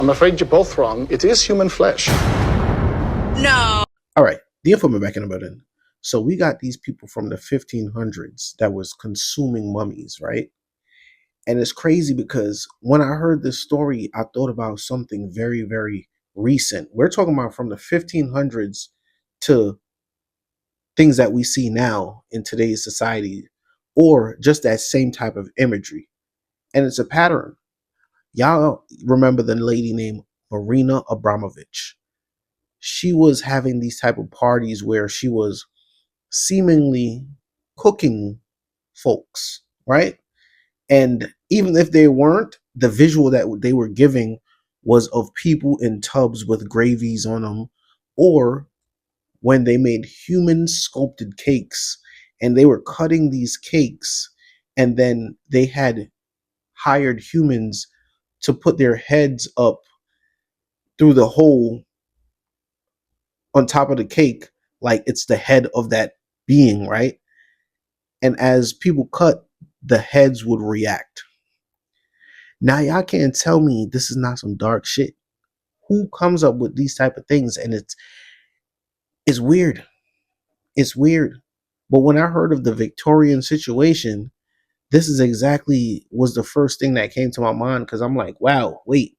I'm afraid you're both wrong. It is human flesh. No. All right, the informant back in the building. So we got these people from the 1500s that was consuming mummies, right? And it's crazy because when I heard this story, I thought about something very, very recent. We're talking about from the 1500s to things that we see now in today's society, or just that same type of imagery. And it's a pattern. Y'all remember the lady named Marina Abramović. She was having these type of parties where she was seemingly cooking folks, right? And even if they weren't, the visual that they were giving was of people in tubs with gravies on them, or when they made human sculpted cakes and they were cutting these cakes, and then they had hired humans to put their heads up through the hole on top of the cake, like it's the head of that being, right? And as people cut, the heads would react. Now y'all can't tell me this is not some dark shit. Who comes up with these type of things? And it's weird. It's weird. But when I heard of the Victorian situation, this is exactly was the first thing that came to my mind, because I'm like, wow, wait.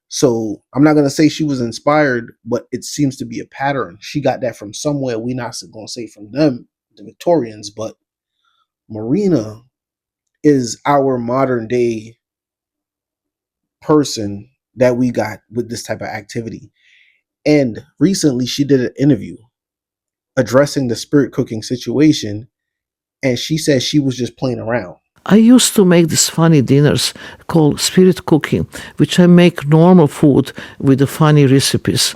So I'm not gonna say she was inspired, but it seems to be a pattern. She got that from somewhere. We're not gonna say from them, the Victorians, but Marina is our modern day person that we got with this type of activity. And recently she did an interview addressing the spirit cooking situation, and she said she was just playing around. I used to make these funny dinners called spirit cooking, which I make normal food with the funny recipes.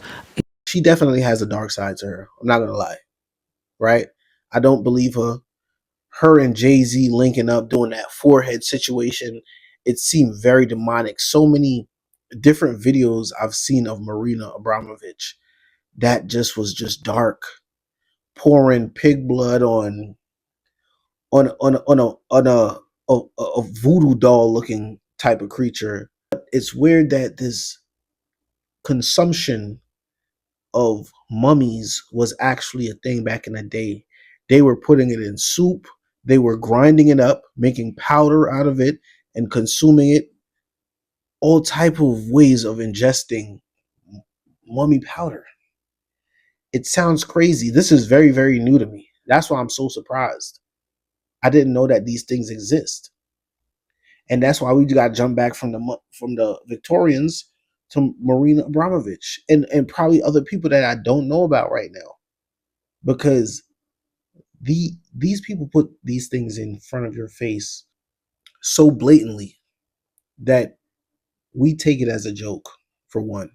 She definitely has a dark side to her. I'm not gonna lie, right? I don't believe her. Her and Jay-Z linking up, doing that forehead situation, it seemed very demonic. So many different videos I've seen of Marina Abramović that just was just dark, pouring pig blood on a voodoo doll looking type of creature. It's weird that this consumption of mummies was actually a thing back in the day. They were putting it in soup, they were grinding it up, making powder out of it, and consuming it. All type of ways of ingesting mummy powder. It sounds crazy. This is very, very new to me. That's why I'm so surprised. I didn't know that these things exist. And that's why we got to jump back from the Victorians to Marina Abramović, and probably other people that I don't know about right now, because these people put these things in front of your face so blatantly that we take it as a joke, for one.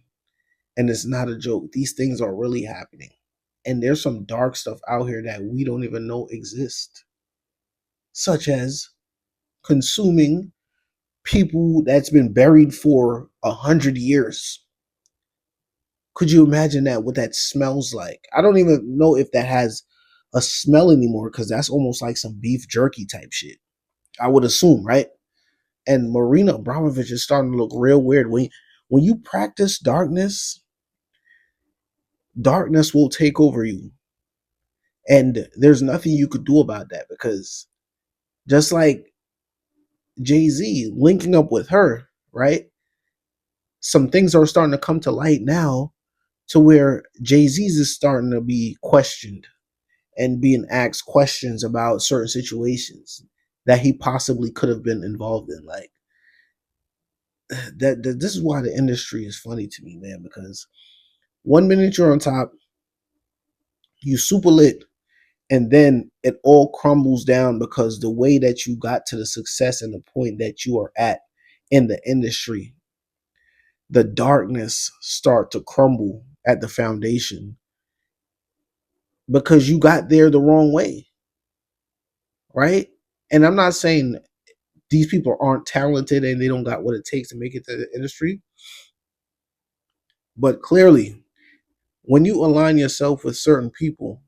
And it's not a joke. These things are really happening. And there's some dark stuff out here that we don't even know exist, such as consuming people that's been buried for 100 years. Could you imagine that? What that smells like? I don't even know if that has a smell anymore, because that's almost like some beef jerky type shit, I would assume, right? And Marina Abramović is starting to look real weird. When you practice darkness, darkness will take over you. And there's nothing you could do about that, because just like Jay-Z linking up with her, right? Some things are starting to come to light now, to where Jay-Z's is starting to be questioned and being asked questions about certain situations that he possibly could have been involved in. Like that this is why the industry is funny to me, man, because 1 minute you're on top, you super lit, and then it all crumbles down because the way that you got to the success and the point that you are at in the industry, the darkness start to crumble at the foundation because you got there the wrong way, right? And I'm not saying these people aren't talented and they don't got what it takes to make it to the industry, but clearly when you align yourself with certain people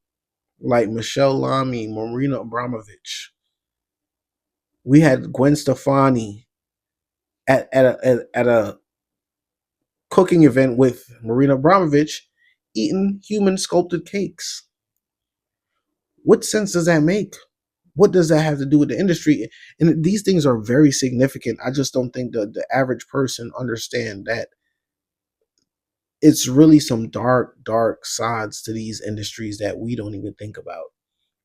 like Michelle Lamy, Marina Abramović, we had Gwen Stefani at a cooking event with Marina Abramović eating human sculpted cakes. What sense does that make? What does that have to do with the industry? And these things are very significant. I just don't think the average person understand that it's really some dark sides to these industries that we don't even think about.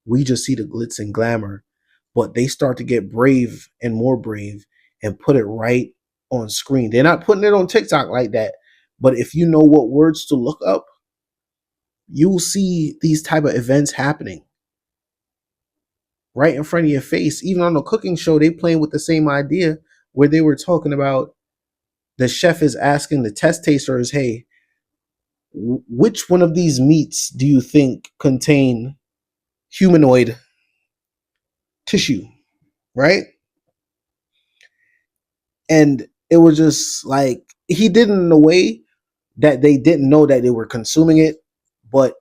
We just see the glitz and glamour, but they start to get brave and more brave and put it right on screen. They're not putting it on TikTok like that, but if you know what words to look up, you will see these type of events happening right in front of your face. Even on the cooking show, they playing with the same idea where they were talking about the chef is asking the test tasters, hey, which one of these meats do you think contain humanoid tissue, right? And it was just like he did it in a way that they didn't know that they were consuming it, but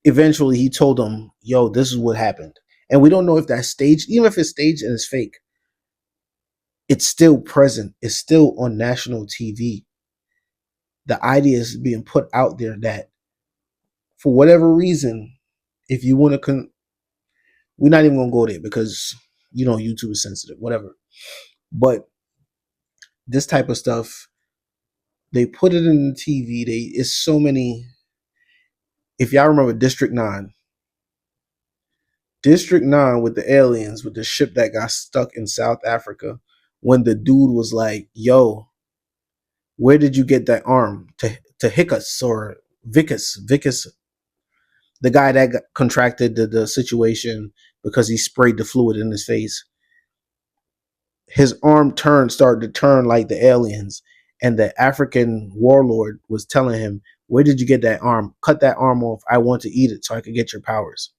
eventually he told them, yo, this is what happened. And we don't know if that's staged. Even if it's staged and it's fake, it's still present. It's still on national TV. The idea is being put out there that for whatever reason, if you want to, we're not even going to go there because, YouTube is sensitive, whatever. But this type of stuff, they put it in the TV. It's so many. If y'all remember District 9 with the aliens, with the ship that got stuck in South Africa, when the dude was like, yo, where did you get that arm? To Hickus or Vicus, the guy that contracted the situation because he sprayed the fluid in his face. His arm started to turn like the aliens. And the African warlord was telling him, where did you get that arm? Cut that arm off. I want to eat it so I can get your powers.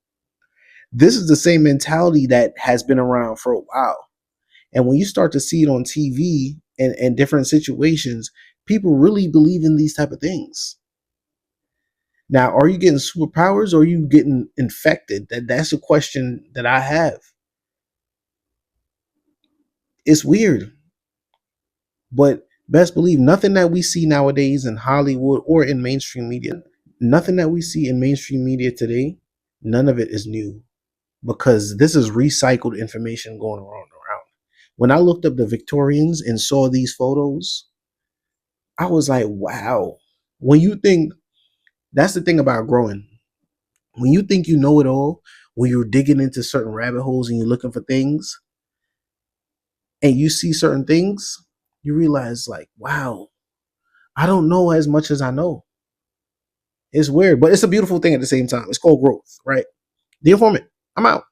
This is the same mentality that has been around for a while. And when you start to see it on TV and different situations, people really believe in these type of things. Now, are you getting superpowers or are you getting infected? That's a question that I have. It's weird. But best believe nothing that we see nowadays in Hollywood or in mainstream media, nothing that we see in mainstream media today, none of it is new. Because this is recycled information going around. When I looked up the Victorians and saw these photos, I was like, wow. When you think, that's the thing about growing. When you think you know it all, when you're digging into certain rabbit holes and you're looking for things, and you see certain things, you realize like, wow, I don't know as much as I know. It's weird, but it's a beautiful thing at the same time. It's called growth, right? The Informant. I'm out.